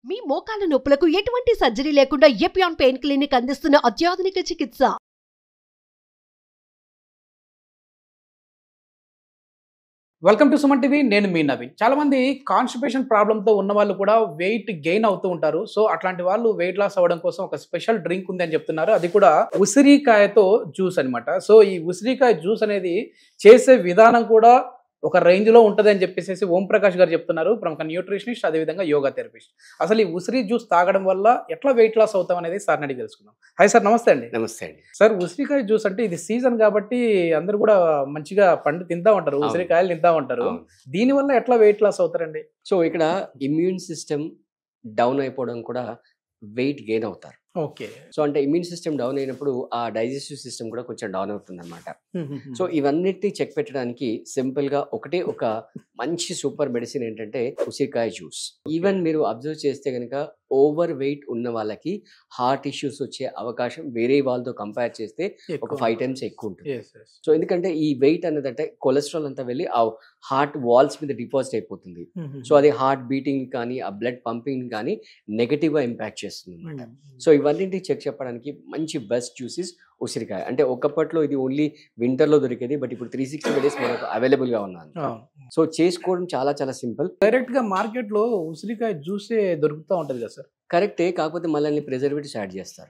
మీ మోకాల నొప్పులకు ఎటువంటి సర్జరీ లేకుండా ఎపియాన్ పెయిన్ క్లినిక్ అందిస్తున్న అత్యాధునిక చికిత్స. Welcome to Suman TV. నేను మీ నవీన్. చాలా మంది కాన్స్టిపేషన్ ప్రాబ్లంతో ఉన్న వాళ్ళు కూడా వెయిట్ గెయిన్ అవుతూ ఉంటారు. సో అట్లాంటి వాళ్ళు వెయిట్ లాస్ అవ్వడం కోసం ఒక స్పెషల్ డ్రింక్ ఉంది అని చెప్తున్నారు. అది కూడా ఉసిరికాయతో జ్యూస్ అన్నమాట. సో ఈ ఉసిరికాయ జ్యూస్ అనేది చేసే విధానం కూడా ఒక రేంజ్ లో ఉంటది అని చెప్పేసి ఓం ప్రకాష్ గారు చెప్తున్నారు. ప్రముఖ న్యూట్రిషనిస్ట్, అదేవిధంగా యోగా థెరపిస్ట్. అసలు ఈ ఉసిరి జ్యూస్ తాగడం వల్ల ఎట్లా వెయిట్ లాస్ అవుతాం అనేది సార్ అడిగి తెలుసుకుందాం. హాయ్ సార్, నమస్తే అండి. నమస్తే అండి సార్, ఉసిరికాయ జ్యూస్ అంటే ఇది సీజన్ కాబట్టి అందరూ కూడా మంచిగా పండు తింటా ఉంటారు, ఉసిరికాయలు తింటా ఉంటారు. దీని వల్ల ఎట్లా వెయిట్ లాస్ అవుతారండి? సో ఇక్కడ ఇమ్యూన్ సిస్టమ్ డౌన్ అయిపోవడం కూడా వెయిట్ గెయిన్ అవుతారు. ఓకే. సో అంటే ఇమ్యూన్ సిస్టమ్ డౌన్ అయినప్పుడు ఆ డైజెస్టివ్ సిస్టమ్ కూడా కొంచెం డౌన్ అవుతుంది అనమాట. సో ఇవన్నిటిని చెక్ పెట్టడానికి సింపుల్ గా ఒక మంచి సూపర్ మెడిసిన్ ఏంటంటే ఉసిరికాయ జ్యూస్. ఈవెన్ మీరు అబ్జర్వ్ చేస్తే కనుక ఓవర్ వెయిట్ ఉన్న వాళ్ళకి హార్ట్ ఇష్యూస్ వచ్చే అవకాశం వేరే వాళ్ళతో కంపేర్ చేస్తే ఒక 5 times ఎక్కువ ఉంటుంది. సో ఎందుకంటే ఈ వెయిట్ అనేది అంటే కొలెస్ట్రాల్ అంతా వెళ్ళి ఆ హార్ట్ వాల్స్ మీద డిపాజిట్ అయిపోతుంది. సో అది హార్ట్ బీటింగ్ కానీ ఆ బ్లడ్ పంపింగ్ కానీ నెగటివ్ గా ఇంపాక్ట్ చేస్తుంది అనమాట. సో ఇవన్నీ చెక్ చెప్పడానికి మంచి బెస్ట్ జ్యూసెస్ ఉసిరికాయ. అంటే ఒకప్పట్లో ఇది ఓన్లీ వింటర్ లో దొరికేది, బట్ ఇప్పుడు 365 days మనకు అవైలబుల్ గా ఉన్నాను. సో చేసుకోవడం చాలా చాలా సింపుల్. డైరెక్ట్ గా మార్కెట్ లో ఉసిరికాయ జ్యూసే దొరుకుతూ ఉంటది కదా సార్? కరెక్టే, కాకపోతే మళ్ళీ ప్రిజర్వేటివ్స్ యాడ్ చేస్తారు.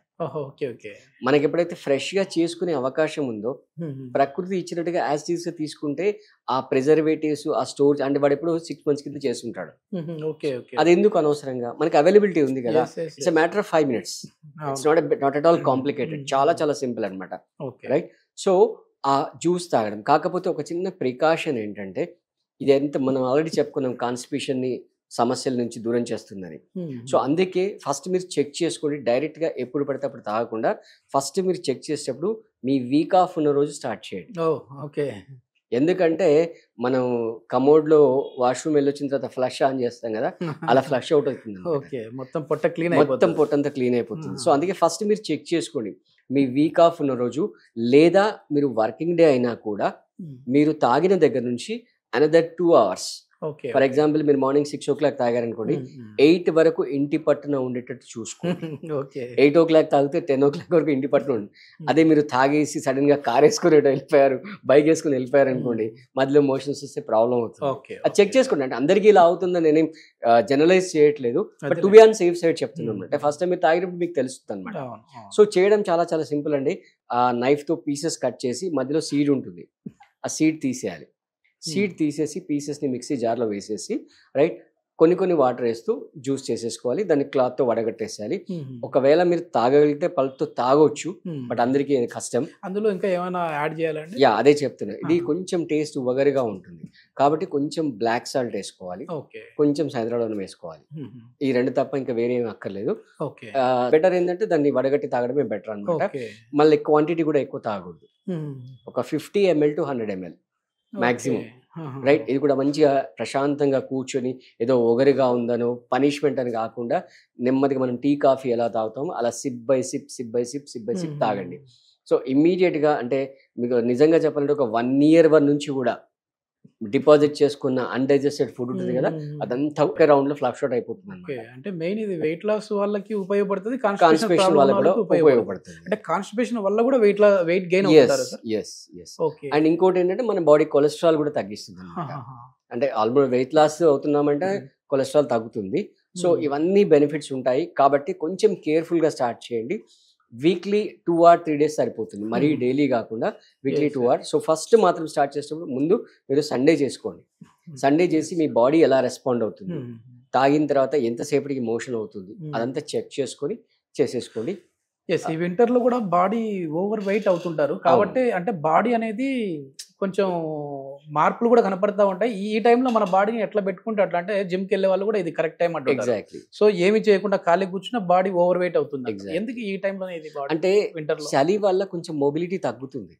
Okay okay. మనకి ఎప్పుడైతే ఫ్రెష్ గా చేసుకునే అవకాశం ఉందో ప్రకృతి ఇచ్చినట్టుగా యాజ్ టీస్ గా తీసుకుంటే ఆ ప్రిజర్వేటివ్స్ ఆ స్టోర్ అంటే వాడు ఎప్పుడు 6 months కింద చేసుకుంటాడు. అది ఎందుకు అనవసరంగా? మనకి అవైలబిలిటీ ఉంది కదా. It's a matter of 5 minutes. It's not at all complicated. చాలా చాలా సింపుల్ అనమాట. రైట్. సో ఆ జ్యూస్ తాగడం. కాకపోతే ఒక చిన్న ప్రికాషన్ ఏంటంటే ఇది ఎంత మనం ఆల్రెడీ చెప్పుకున్నాం, కాన్స్టిపేషన్ ని సమస్యల నుంచి దూరం చేస్తుందని. సో అందుకే ఫస్ట్ మీరు చెక్ చేసుకోండి. డైరెక్ట్ గా ఎప్పుడు పడితే అప్పుడు తాగకుండా ఫస్ట్ మీరు చెక్ చేసేటప్పుడు మీ వీక్ ఆఫ్ ఉన్న రోజు స్టార్ట్ చేయండి. ఓకే. ఎందుకంటే మనం కమోడ్ లో వాష్రూమ్ వెళ్ళొచ్చిన తర్వాత ఫ్లష్ ఆన్ చేస్తాం కదా, అలా ఫ్లష్ అవుట్ అవుతుంది. మొత్తం పొట్టంతా క్లీన్ అయిపోతుంది. సో అందుకే ఫస్ట్ మీరు చెక్ చేసుకోండి మీ వీక్ ఆఫ్ ఉన్న రోజు, లేదా మీరు వర్కింగ్ డే అయినా కూడా మీరు తాగిన దగ్గర నుంచి అనదర్ 2 hours. ఫర్ ఎగ్జాంపుల్ మీరు మార్నింగ్ 6 o'clock తాగారనుకోండి, 8 వరకు ఇంటి పట్టున ఉండేటట్టు చూసుకోండి. 8 o'clock తాగితే 10 o'clock వరకు ఇంటి పట్టున ఉంది. అదే మీరు తాగేసి సడన్ గా కార్ వేసుకుని వెళ్ళిపోయారు, బైక్ వేసుకుని వెళ్ళిపోయారు అనుకోండి, మధ్యలో మోషన్స్ వస్తే ప్రాబ్లం అవుతుంది. అది చెక్ చేసుకోండి. అంటే అందరికీ ఇలా అవుతుందని నేనేం జనరలైజ్ చేయట్లేదు, but to be on safe side చెప్తున్నాను. అంటే ఫస్ట్ టైం మీరు తాగినప్పుడు మీకు తెలుస్తుంది అనమాట. సో చేయడం చాలా చాలా సింపుల్ అండి. ఆ నైఫ్ తో పీసెస్ కట్ చేసి మధ్యలో సీడ్ ఉంటుంది, ఆ సీడ్ తీసేయాలి. సీడ్ తీసేసి పీసెస్ని మిక్సీ జార్లో వేసేసి రైట్ కొన్ని వాటర్ వేస్తూ జ్యూస్ చేసేసుకోవాలి. దాన్ని క్లాత్తో వడగట్టేసేయాలి. ఒకవేళ మీరు తాగగలిగితే పళ్ళతో తాగొచ్చు, బట్ అందరికీ కష్టం. అందులో ఇంకా ఏమైనా యాడ్ చేయాలండి? అదే చెప్తున్నా. ఇది కొంచెం టేస్ట్ వగరుగా ఉంటుంది కాబట్టి కొంచెం బ్లాక్ సాల్ట్ వేసుకోవాలి, కొంచెం హైదరాబాద్ వేసుకోవాలి. ఈ 2 తప్ప ఇంకా వేరే ఏమి అక్కర్లేదు. బెటర్ ఏంటంటే దాన్ని వడగట్టి తాగడమే బెటర్ అనమాట. మళ్ళీ క్వాంటిటీ కూడా ఎక్కువ తాగకూడదు. ఒక 50 ml to 100 ml maximum. Right. ఇది కూడా మంచిగా ప్రశాంతంగా కూర్చొని ఏదో ఒగరిగా ఉందనో పనిష్మెంట్ అని కాకుండా నెమ్మదిగా మనం టీ కాఫీ ఎలా తాగుతామో అలా సిప్ బై సిప్ తాగండి. సో ఇమ్మీడియట్ గా అంటే మీకు నిజంగా చెప్పాలంటే ఒక 1 year నుంచి కూడా డిపాజిట్ చేసుకున్న అన్డైజెస్టెడ్ ఫుడ్ ఉంటుంది కదా, అదంతా ఒక రౌండ్ లో ఫ్లష్ అవుట్ అయిపోతుంది. అంటే మెయిన్ ఇది వెయిట్ లాస్ వాళ్ళకి ఉపయోగపడుతుంది, కాన్స్టిపేషన్ వాళ్ళకి కూడా ఉపయోగపడుతుంది. అంటే కాన్స్టిపేషన్ వల్ల కూడా వెయిట్ గెయిన్ అవుతారు. అండ్ ఇంకోటి ఏంటంటే మన బాడీ కొలెస్ట్రాల్ కూడా తగ్గిస్తుంది. అంటే ఆల్మోస్ట్ వెయిట్ లాస్ అవుతున్నామంటే కొలెస్ట్రాల్ తగ్గుతుంది. సో ఇవన్నీ బెనిఫిట్స్ ఉంటాయి కాబట్టి కొంచెం కేర్ఫుల్ గా స్టార్ట్ చేయండి. వీక్లీ 2 or 3 days సరిపోతుంది, మరీ డైలీ కాకుండా వీక్లీ 2 hours. సో ఫస్ట్ మాత్రం స్టార్ట్ చేసేటప్పుడు ముందు మీరు సండే చేసుకోండి. సండే చేసి మీ బాడీ ఎలా రెస్పాండ్ అవుతుంది, తాగిన తర్వాత ఎంతసేపటికి మోషన్ అవుతుంది, అదంతా చెక్ చేసుకొని చేసేసుకోండి. ఈ వింటర్ లో కూడా బాడీ ఓవర్ వెయిట్ అవుతుంటారు కాబట్టి అంటే బాడీ అనేది కొంచెం మార్పులు కూడా కనపడతా ఉంటాయి. ఈ టైంలో మన బాడీని ఎట్లా పెట్టుకుంటే అట్లా అంటే జిమ్ కి వెళ్ళే వాళ్ళు కూడా ఇది కరెక్ట్ టైం అంటే. ఎగ్జాక్ట్లీ. సో ఏమి చేయకుండా ఖాళీ కూర్చున్న బాడీ ఓవర్ వెయిట్ అవుతుంది. ఎందుకు ఈ టైంలో అంటే చలి వల్ల కొంచెం మొబిలిటీ తగ్గుతుంది.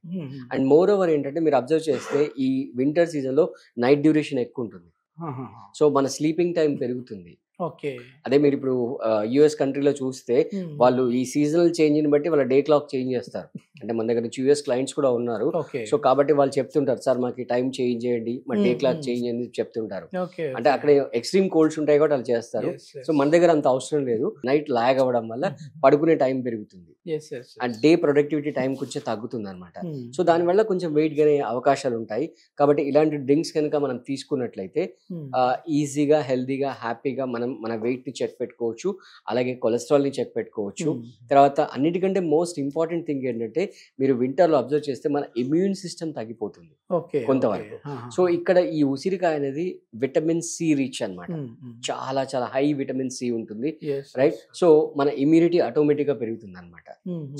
అండ్ మోర్ ఓవర్ ఏంటంటే మీరు అబ్జర్వ్ చేస్తే ఈ వింటర్ సీజన్ లో నైట్ డ్యూరేషన్ ఎక్కువ ఉంటుంది. సో మన స్లీపింగ్ టైం పెరుగుతుంది. అదే మీరు ఇప్పుడు యుఎస్ కంట్రీలో చూస్తే వాళ్ళు ఈ సీజనల్ చేంజ్ ని బట్టి వాళ్ళ డే క్లాక్ చేంజ్ చేస్తారు. అంటే మన దగ్గర నుంచి యూఎస్ క్లయింట్స్ కూడా ఉన్నారు. ఓకే. సో కాబట్టి వాళ్ళు చెప్తుంటారు, సార్ మాకు టైం చేంజ్ చేయండి, మా డే క్లాక్ చేంజ్ చేయండి చెప్తుంటారు. ఓకే. అంటే అక్కడ ఎక్స్ట్రీమ్ కోల్డ్స్ ఉంటాయి కాబట్టి వాళ్ళు చేస్తారు. సో మన దగ్గర అంత అవసరం లేదు. నైట్ లాగ్ అవ్వడం వల్ల పడుకునే టైం పెరుగుతుంది అండ్ డే ప్రొడక్టివిటీ టైం కొంచెం తగ్గుతుంది అనమాట. సో దానివల్ల కొంచెం వెయిట్ గనే అవకాశాలు ఉంటాయి. కాబట్టి ఇలాంటి డ్రింక్స్ కనుక మనం తీసుకున్నట్లయితే ఈజీగా హెల్దీగా హ్యాపీగా మనం మన వెయిట్ ని చెక్ పెట్టుకోవచ్చు, అలాగే కొలెస్ట్రాల్ ని చెక్ పెట్టుకోవచ్చు. తర్వాత అన్నిటికంటే మోస్ట్ ఇంపార్టెంట్ థింగ్ ఏంటంటే మీరు వింటర్ లో అబ్జర్వ్ చేస్తే మన ఇమ్యూన్ సిస్టమ్ తగ్గిపోతుంది కొంతవరకు. సో ఇక్కడ ఈ ఉసిరికాయ అనేది విటమిన్ సి రిచ్ అన్నమాట. చాలా చాలా హై విటమిన్ సి ఉంటుంది, రైట్? సో మన ఇమ్యూనిటీ ఆటోమేటిక్ గా పెరుగుతుంది అనమాట.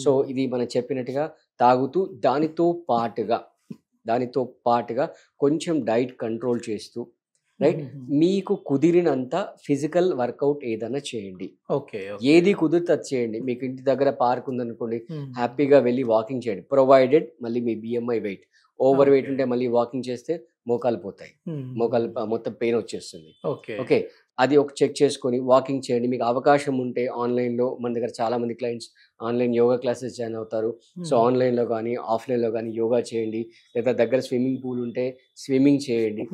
సో ఇది మనం చెప్పినట్టుగా తాగుతూ దానితో పాటుగా కొంచెం డైట్ కంట్రోల్ చేస్తూ, రైట్, మీకు కుదిరినంత ఫిజికల్ వర్కౌట్ ఏదైనా చేయండి. ఏది కుదిరితే అది చేయండి. మీకు ఇంటి దగ్గర పార్క్ ఉందనుకోండి, హ్యాపీగా వెళ్ళి వాకింగ్ చేయండి, ప్రొవైడెడ్ మళ్ళీ మీ బిఎంఐ వెయిట్ ఓవర్ వెయిట్ ఉంటే మళ్ళీ వాకింగ్ చేస్తే మోకాలు పోతాయి, మోకాలు మొత్తం పెయిన్ వచ్చేస్తుంది. ఓకే, అది ఒక చెక్ చేసుకొని వాకింగ్ చేయండి. మీకు అవకాశం ఉంటే ఆన్లైన్లో మన దగ్గర చాలా మంది clients online yoga classes join అవుతారు. సో ఆన్లైన్లో కానీ ఆఫ్లైన్లో కానీ యోగా చేయండి, లేదా దగ్గర స్విమ్మింగ్ పూల్ ఉంటే స్విమ్మింగ్ చేయండి,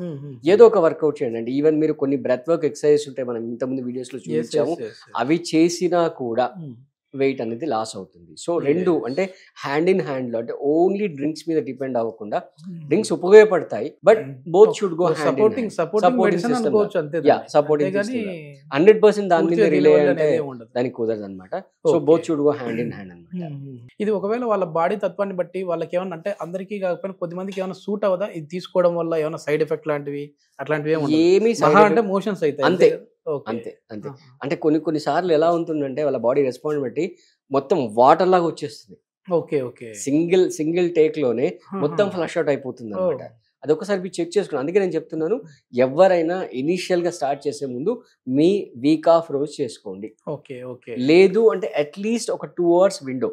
ఏదో ఒక వర్కౌట్ చేయండి. ఈవెన్ మీరు కొన్ని బ్రెత్ వర్క్ ఎక్సర్సైజ్ ఉంటాయి, మనం ఇంతకుముందు వీడియోస్లో చూపించాము, అవి చేసినా కూడా వెయిట్ అనేది లాస్ అవుతుంది. సో రెండు అంటే హ్యాండ్ ఇన్ హ్యాండ్ లో, అంటే ఓన్లీ డ్రింక్స్ మీద డిపెండ్ అవ్వకుండా డ్రింక్స్ ఉపయోగపడతాయి, but both should go hand in hand. Supporting 100% దాని మీద రిలే అంటే దానికి కుదరదు అనమాట. So both should go hand in hand అనమాట. ఇది ఒకవేళ వాళ్ళ బాడీ తత్వాన్ని బట్టి వాళ్ళకి ఏమన్నా, అంటే అందరికీ కాకపోయినా కొద్దిమందికి ఏమైనా సూట్ అవ్వదా ఇది తీసుకోవడం వల్ల? ఏమైనా సైడ్ ఎఫెక్ట్ లాంటివి అట్లాంటివి ఏమి అంటే మోషన్స్ అయితే అంతే అంతే అంతే. అంటే కొన్ని సార్లు ఎలా ఉంటుందంటే వాళ్ళ బాడీ రెస్పాండ్ బట్టి మొత్తం వాటర్ లాగా వచ్చేస్తుంది. సింగిల్ టేక్ లోనే మొత్తం ఫ్లష్ అవుట్ అయిపోతుంది అనమాట. అది ఒకసారి మీరు చెక్ చేసుకున్నాను. అందుకే నేను చెప్తున్నాను, ఎవరైనా ఇనిషియల్ గా స్టార్ట్ చేసే ముందు మీ వీక్ ఆఫ్ రోజు చేసుకోండి. లేదు అంటే అట్లీస్ట్ ఒక 2 hours విండో,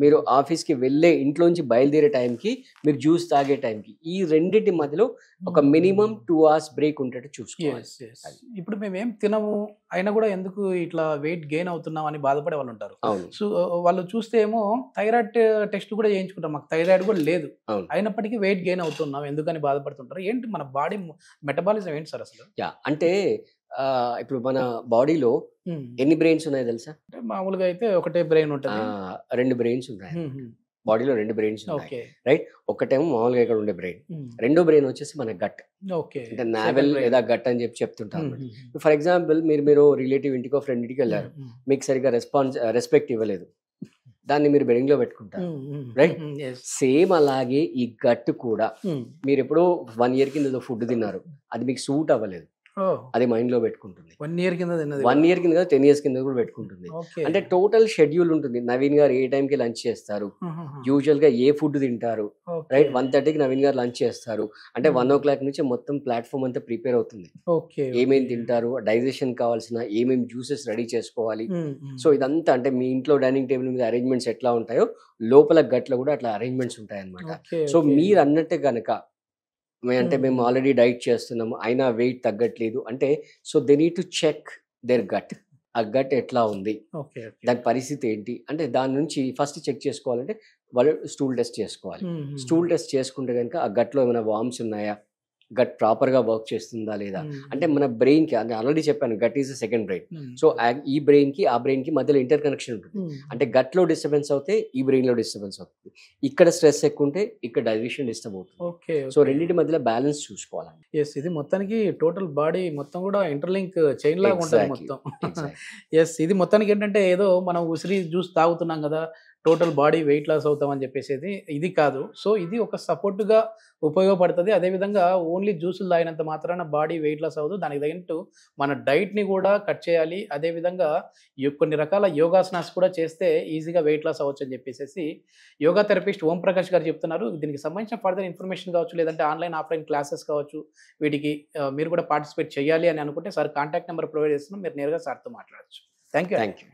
మీరు ఆఫీస్ కి వెళ్ళే ఇంట్లోంచి బయలుదేరే టైంకి మీరు జ్యూస్ తాగే టైంకి ఈ రెండింటి మధ్యలో ఒక మినిమం 2 hours బ్రేక్ ఉండేట్టు చూసుకోవాలి. ఇప్పుడు మేమేం తినము అయినా కూడా ఎందుకు ఇట్లా వెయిట్ గెయిన్ అవుతున్నాం అని బాధపడే వాళ్ళు ఉంటారు. సో వాళ్ళు చూస్తే ఏమో థైరాయిడ్ టెస్ట్ కూడా చేయించుకుంటాం, మాకు థైరాయిడ్ కూడా లేదు, అయినప్పటికీ వెయిట్ గెయిన్ అవుతున్నాం ఎందుకని బాధపడుతుంటారు. ఏంటి మన బాడీ మెటబాలిజం ఏంటి సార్ అసలు? అంటే ఇప్పుడు మన బాడీలో ఎన్ని బ్రెయిన్స్ ఉన్నాయో తెలుసా? మామూలుగా అయితే ఒకటే బ్రెయిన్ ఉంటుంది, 2 బ్రెయిన్స్ ఉన్నాయి బాడీలో, 2 బ్రెయిన్స్ ఉన్నాయి, రైట్? ఒకటేమో మామూలుగా ఇక్కడ ఉండే బ్రెయిన్, రెండో బ్రెయిన్ వచ్చేసి మన గట్, అంటే నావెల్ లేదా గట్ అని చెప్తుంటాం. ఫర్ ఎగ్జాంపుల్ మీరు రిలేటివ్ ఇంటికో ఫ్రెండ్ ఇంటికి వెళ్ళారు, మీకు సరిగ్గా రెస్పెక్ట్ ఇవ్వలేదు, దాన్ని మీరు బెడింగ్ లో పెట్టుకుంటారు, రైట్? సేమ్ అలాగే ఈ గట్ కూడా మీరు ఎప్పుడో 1 year కింద ఫుడ్ తిన్నారు, అది మీకు సూట్ అవ్వలేదు, అది మైండ్ లో పెట్టుకుంటుంది. 1 year కింద 10 years కింద కూడా పెట్టుకుంటుంది. అంటే టోటల్ షెడ్యూల్ ఉంటుంది. నవీన్ గారు ఏ టైంకి లంచ్ చేస్తారు, యూజువల్ గా ఏ ఫుడ్ తింటారు, రైట్? 1:30కి నవీన్ గారు లంచ్ చేస్తారు అంటే 1 o'clock నుంచి మొత్తం ప్లాట్ఫామ్ అంతా ప్రిపేర్ అవుతుంది. ఏమేమి తింటారు, డైజెషన్ కావాల్సిన ఏమేమి జ్యూసెస్ రెడీ చేసుకోవాలి. సో ఇదంతా అంటే మీ ఇంట్లో డైనింగ్ టేబుల్ మీద అరేంజ్మెంట్స్ ఎట్లా ఉంటాయో లోపల గట్లో కూడా అట్లా అరేంజ్మెంట్స్ ఉంటాయి అన్నమాట. సో మీరు అన్నట్టే గనక అంటే మేము ఆల్రెడీ డైట్ చేస్తున్నాము అయినా వెయిట్ తగ్గట్లేదు అంటే, so they need to check their gut. ఆ గట్ ఎట్లా ఉంది, దాని పరిస్థితి ఏంటి అంటే దాని నుంచి ఫస్ట్ చెక్ చేసుకోవాలంటే వాళ్ళు స్టూల్ టెస్ట్ చేసుకోవాలి. స్టూల్ టెస్ట్ చేసుకుంటే కనుక ఆ గట్లో ఏమైనా వామ్స్ ఉన్నాయా, గట్ ప్రాపర్ గా వర్క్ చేస్తుందా లేదా, అంటే మన బ్రెయిన్ కి, అంటే ఆల్రెడీ చెప్పాను gut is the second brain. So ఈ బ్రెయిన్ కి ఆ బ్రెయిన్ కి మధ్యలో ఇంటర్ కనెక్షన్ ఉంటుంది. అంటే గట్ లో డిస్టర్బెన్స్ అవుతే ఈ బ్రెయిన్ లో డిస్టర్బెన్స్ అవుతుంది, ఇక్కడ స్ట్రెస్ ఎక్కువ ఉంటే ఇక్కడ డైజెషన్ డిస్టర్బ్ అవుతుంది. సో రెండింటి మధ్యలో బ్యాలెన్స్ చూసుకోవాలండి. ఇది మొత్తానికి టోటల్ బాడీ మొత్తం కూడా ఇంటర్లింక్ చైన్ లాగా ఉంటుంది మొత్తం. ఇది మొత్తానికి ఏంటంటే ఏదో మనం ఉసిరి జ్యూస్ తాగుతున్నాం కదా టోటల్ బాడీ వెయిట్ లాస్ అవుతామని చెప్పేసి ఇది కాదు. సో ఇది ఒక సపోర్ట్గా ఉపయోగపడుతుంది. అదేవిధంగా ఓన్లీ జ్యూసులు తాగినంత మాత్రాన బాడీ వెయిట్ లాస్ అవ్వదు, దానికి తగినట్టు మన డైట్ని కూడా కట్ చేయాలి. అదేవిధంగా కొన్ని రకాల యోగాసనాస్ కూడా చేస్తే ఈజీగా వెయిట్ లాస్ అవ్వచ్చు అని చెప్పేసి యోగా థెరపిస్ట్ ఓం ప్రకాష్ గారు చెప్తున్నారు. దీనికి సంబంధించిన ఫర్దర్ ఇన్ఫర్మేషన్ కావచ్చు, లేదంటే ఆన్లైన్ ఆఫ్లైన్ క్లాసెస్ కావచ్చు, వీటికి మీరు కూడా పార్టిసిపేట్ చేయాలి అని అనుకుంటే సార్ కాంటాక్ట్ నెంబర్ ప్రొవైడ్ చేస్తున్నాం, మీరు నేరుగా సార్తో మాట్లాడచ్చు. Thank you.